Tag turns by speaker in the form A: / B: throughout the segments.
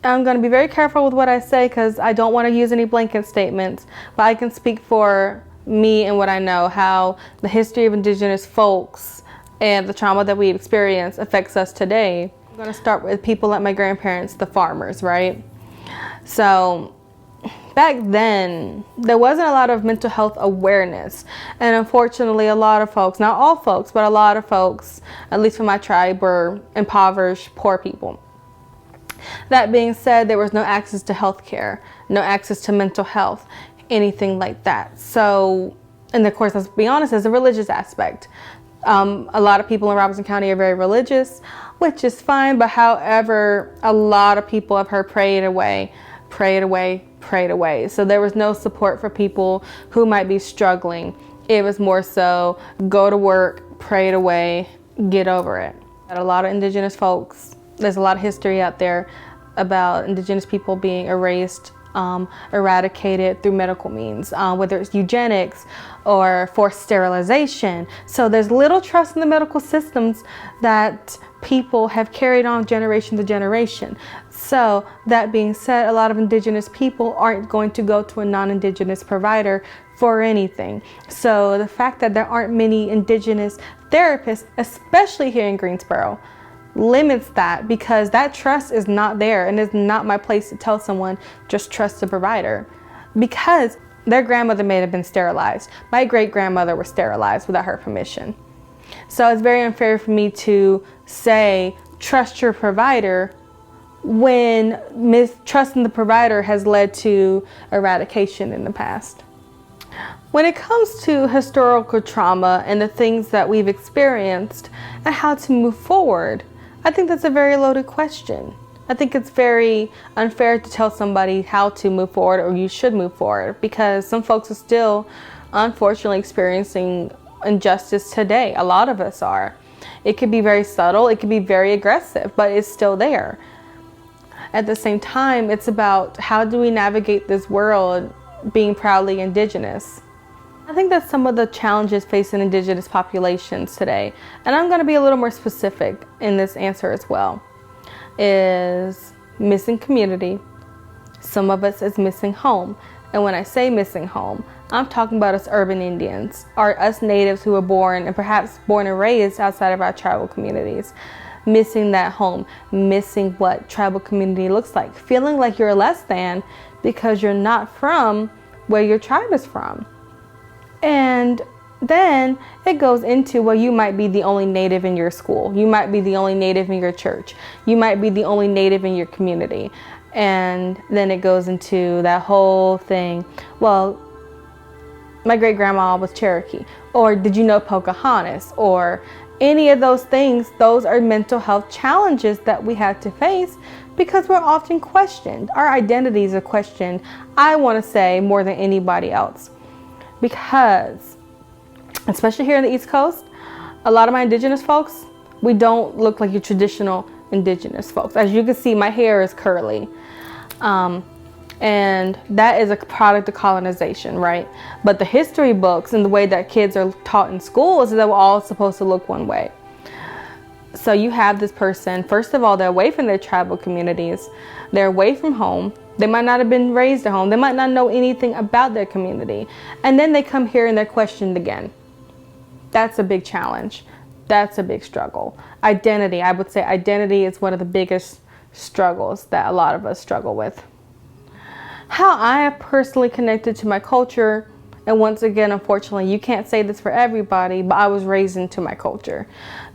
A: I'm going to be very careful with what I say because I don't want to use any blanket statements, but I can speak for me and what I know, how the history of Indigenous folks and the trauma that we experience affects us today. I'm going to start with people like my grandparents, the farmers, right? So back then, there wasn't a lot of mental health awareness. And unfortunately, a lot of folks, not all folks, but a lot of folks, at least from my tribe, were impoverished, poor people. That being said, there was no access to health care, no access to mental health, anything like that. So, and of course, let's be honest, there's a religious aspect. A lot of people in Robeson County are very religious, which is fine. But however, a lot of people I've heard prayed away. So there was no support for people who might be struggling. It was more so go to work, pray it away, get over it. A lot of Indigenous folks, there's a lot of history out there about Indigenous people being erased, eradicated through medical means, whether it's eugenics or forced sterilization. So there's little trust in the medical systems that people have carried on generation to generation. So that being said, a lot of Indigenous people aren't going to go to a non-Indigenous provider for anything. So the fact that there aren't many Indigenous therapists, especially here in Greensboro, limits that, because that trust is not there, and it's not my place to tell someone just trust the provider, because their grandmother may have been sterilized. My great-grandmother was sterilized without her permission. So it's very unfair for me to say trust your provider when mistrusting the provider has led to eradication in the past. When it comes to historical trauma and the things that we've experienced and how to move forward, I think that's a very loaded question. I think it's very unfair to tell somebody how to move forward or you should move forward, because some folks are still unfortunately experiencing injustice today. A lot of us are. It could be very subtle, it could be very aggressive, but it's still there. At the same time, it's about how do we navigate this world being proudly Indigenous. I think that's some of the challenges facing Indigenous populations today. And I'm going to be a little more specific in this answer as well. Is missing community. Some of us is missing home. And when I say missing home, I'm talking about us urban Indians, or us natives who were born and perhaps born and raised outside of our tribal communities. Missing that home, missing what tribal community looks like, feeling like you're less than because you're not from where your tribe is from. And then it goes into, well, you might be the only native in your school. You might be the only native in your church. You might be the only native in your community. And then it goes into that whole thing. Well, my great grandma was Cherokee. Or did you know Pocahontas? Or any of those things. Those are mental health challenges that we have to face because we're often questioned. Our identities are questioned, I want to say, more than anybody else. Because, especially here in the East Coast, a lot of my Indigenous folks, we don't look like your traditional Indigenous folks. As you can see, my hair is curly. And that is a product of colonization, right? But the history books and the way that kids are taught in schools is that we're all supposed to look one way. So you have this person, first of all, they're away from their tribal communities. They're away from home. They might not have been raised at home. They might not know anything about their community. And then they come here and they're questioned again. That's a big challenge. That's a big struggle. Identity, I would say identity is one of the biggest struggles that a lot of us struggle with. How I have personally connected to my culture, and once again, unfortunately, you can't say this for everybody, but I was raised into my culture.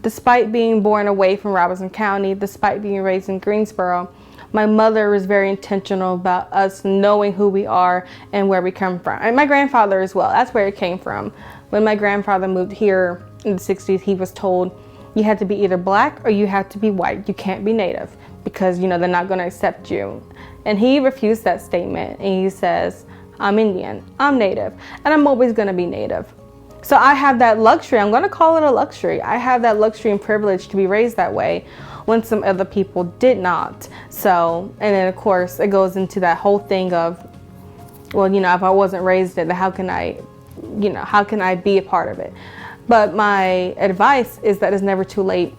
A: Despite being born away from Robeson County, despite being raised in Greensboro, my mother was very intentional about us knowing who we are and where we come from. And my grandfather as well, that's where it came from. When my grandfather moved here in the 60s, he was told you had to be either black or you had to be white. You can't be native because, you know, they're not going to accept you. And he refused that statement, and he says, I'm Indian, I'm native, and I'm always going to be native. So I have that luxury, I'm going to call it a luxury. I have that luxury and privilege to be raised that way when some other people did not. So, and then of course it goes into that whole thing of, well, you know, if I wasn't raised in it, how can I be a part of it? But my advice is that it's never too late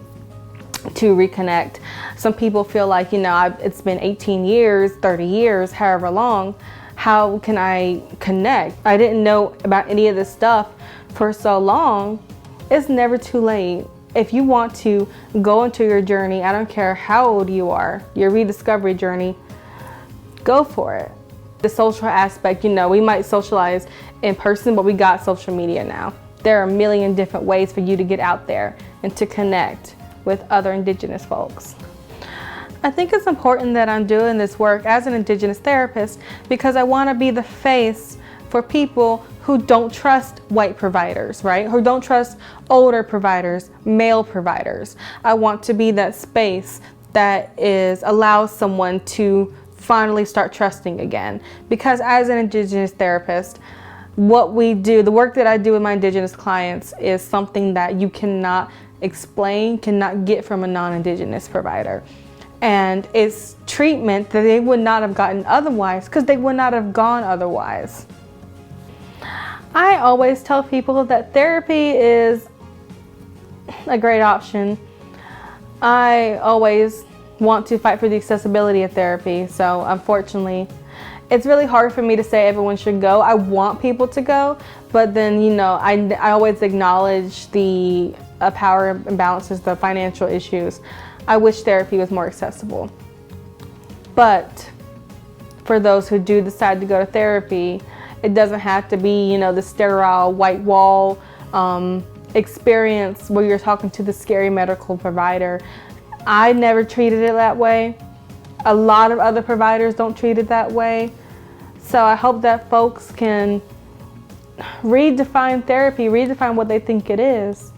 A: to reconnect. Some people feel like, it's been 18 years, 30 years, however long, how can I connect? I didn't know about any of this stuff for so long. It's never too late. If you want to go into your journey, I don't care how old you are, your rediscovery journey, go for it. The social aspect, we might socialize in person, but we got social media now. There are a million different ways for you to get out there and to connect with other Indigenous folks. I think it's important that I'm doing this work as an Indigenous therapist because I want to be the face for people who don't trust white providers, right? Who don't trust older providers, male providers. I want to be that space that allows someone to finally start trusting again. Because as an Indigenous therapist, what we do, the work that I do with my Indigenous clients is something that you cannot explain, cannot get from a non-Indigenous provider. And it's treatment that they would not have gotten otherwise because they would not have gone otherwise. I always tell people that therapy is a great option. I always want to fight for the accessibility of therapy, so unfortunately, it's really hard for me to say everyone should go. I want people to go, but then, I always acknowledge the power imbalances, the financial issues. I wish therapy was more accessible. But for those who do decide to go to therapy, it doesn't have to be, the sterile white wall experience where you're talking to the scary medical provider. I never treated it that way. A lot of other providers don't treat it that way. So I hope that folks can redefine therapy, redefine what they think it is.